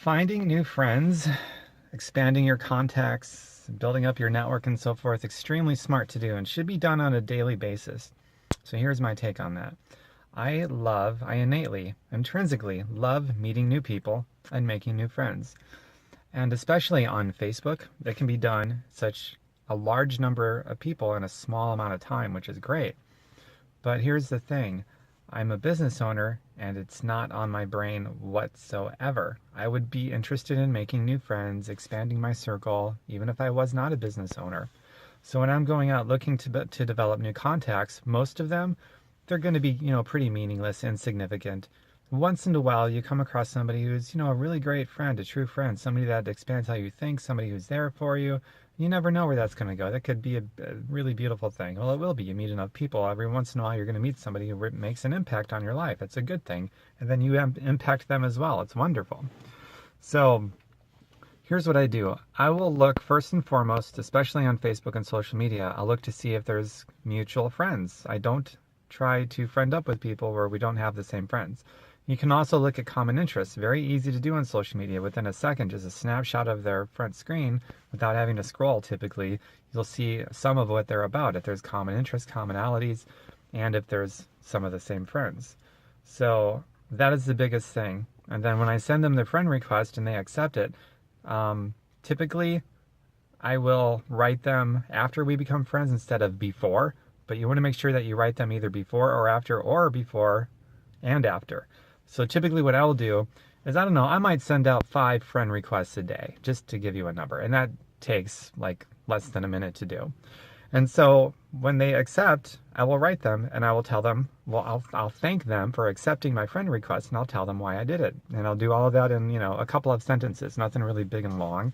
Finding new friends, expanding your contacts, building up your network and so forth, extremely smart to do and should be done on a daily basis. So here's my take on that. I innately, intrinsically love meeting new people and making new friends. And especially on Facebook, that can be done such a large number of people in a small amount of time, which is great. But here's the thing. I'm a business owner and it's not on my brain whatsoever. I would be interested in making new friends, expanding my circle, even if I was not a business owner. So when I'm going out looking to develop new contacts, most of them, they're going to be, pretty meaningless, insignificant. Once in a while, you come across somebody who's, a really great friend, a true friend, somebody that expands how you think, somebody who's there for you. You never know where that's going to go. That could be a really beautiful thing. Well, it will be. You meet enough people. Every once in a while, you're going to meet somebody who makes an impact on your life. It's a good thing. And then you impact them as well. It's wonderful. So here's what I do. I will look first and foremost, especially on Facebook and social media, I'll look to see if there's mutual friends. I don't try to friend up with people where we don't have the same friends. You can also look at common interests. Very easy to do on social media. Within a second, just a snapshot of their front screen without having to scroll typically, you'll see some of what they're about. If there's common interests, commonalities, and if there's some of the same friends. So that is the biggest thing. And then when I send them the friend request and they accept it, typically I will write them after we become friends instead of before. But you want to make sure that you write them either before or after, or before and after. So typically what I'll do is, I don't know, I might send out 5 friend requests a day, just to give you a number. And that takes like less than a minute to do. And so when they accept, I will write them and I will tell them, well, I'll thank them for accepting my friend request and I'll tell them why I did it. And I'll do all of that in, a couple of sentences, nothing really big and long.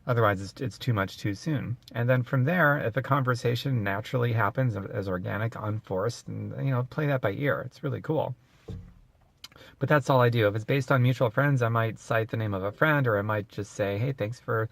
Otherwise, it's too much too soon. And then from there, if a conversation naturally happens as organic, unforced, and, play that by ear. It's really cool. But that's all I do. If it's based on mutual friends, I might cite the name of a friend, or I might just say, hey, thanks for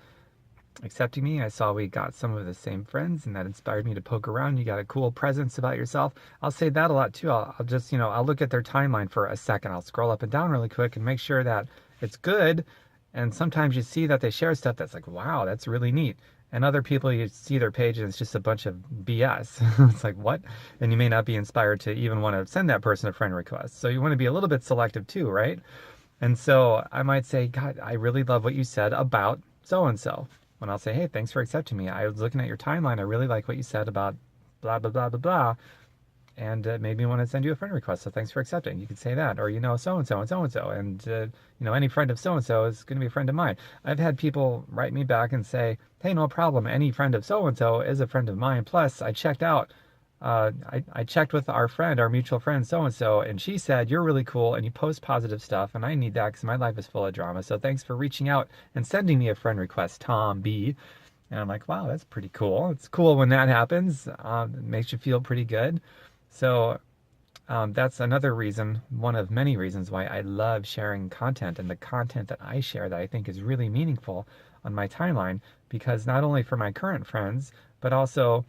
accepting me. I saw we got some of the same friends and that inspired me to poke around. You got a cool presence about yourself. I'll say that a lot too. I'll just, I'll look at their timeline for a second. I'll scroll up and down really quick and make sure that it's good. And sometimes you see that they share stuff that's like, wow, that's really neat. And other people, you see their page and it's just a bunch of BS. It's like, what? And you may not be inspired to even want to send that person a friend request. So you want to be a little bit selective too, right? And so I might say, God, I really love what you said about so-and-so. When I'll say, hey, thanks for accepting me. I was looking at your timeline. I really like what you said about blah, blah, blah, blah, blah. And it made me want to send you a friend request. So thanks for accepting. You could say that. Or, so-and-so and so-and-so. And, any friend of so-and-so is going to be a friend of mine. I've had people write me back and say, hey, no problem. Any friend of so-and-so is a friend of mine. Plus, I checked out. I checked with our mutual friend so-and-so, and she said, you're really cool and you post positive stuff. And I need that because my life is full of drama. So thanks for reaching out and sending me a friend request, Tom B. And I'm like, wow, that's pretty cool. It's cool when that happens. It makes you feel pretty good. So that's another reason, one of many reasons why I love sharing content, and the content that I share that I think is really meaningful on my timeline, because not only for my current friends, but also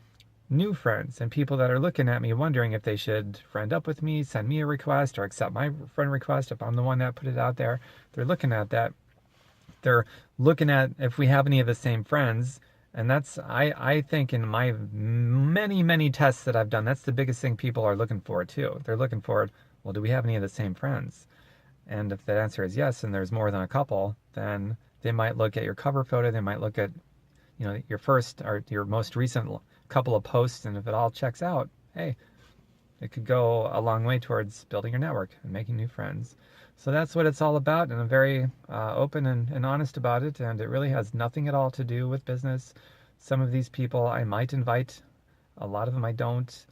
new friends and people that are looking at me wondering if they should friend up with me, send me a request, or accept my friend request if I'm the one that put it out there. They're looking at that. They're looking at if we have any of the same friends. And that's, I think in my many, many tests that I've done, that's the biggest thing people are looking for too. They're looking for, well, do we have any of the same friends? And if the answer is yes, and there's more than a couple, then they might look at your cover photo. They might look at, your first or your most recent couple of posts. And if it all checks out, hey, it could go a long way towards building your network and making new friends. So that's what it's all about, and I'm very open and honest about it, and it really has nothing at all to do with business. Some of these people I might invite, a lot of them I don't.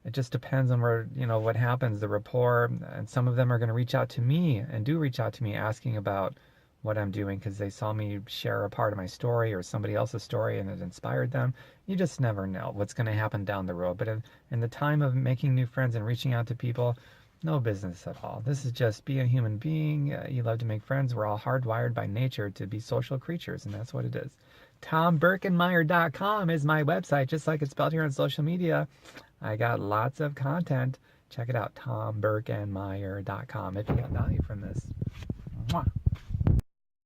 It just depends on where, what happens, the rapport, and some of them are going to reach out to me and do reach out to me asking about what I'm doing because they saw me share a part of my story or somebody else's story and it inspired them. You just never know what's going to happen down the road. But in the time of making new friends and reaching out to people, no business at all. This is just be a human being. You love to make friends. We're all hardwired by nature to be social creatures, and that's what it is. TomBurkenmeyer.com is my website, just like it's spelled here on social media. I got lots of content. Check it out, TomBurkenmeyer.com, if you got value from this.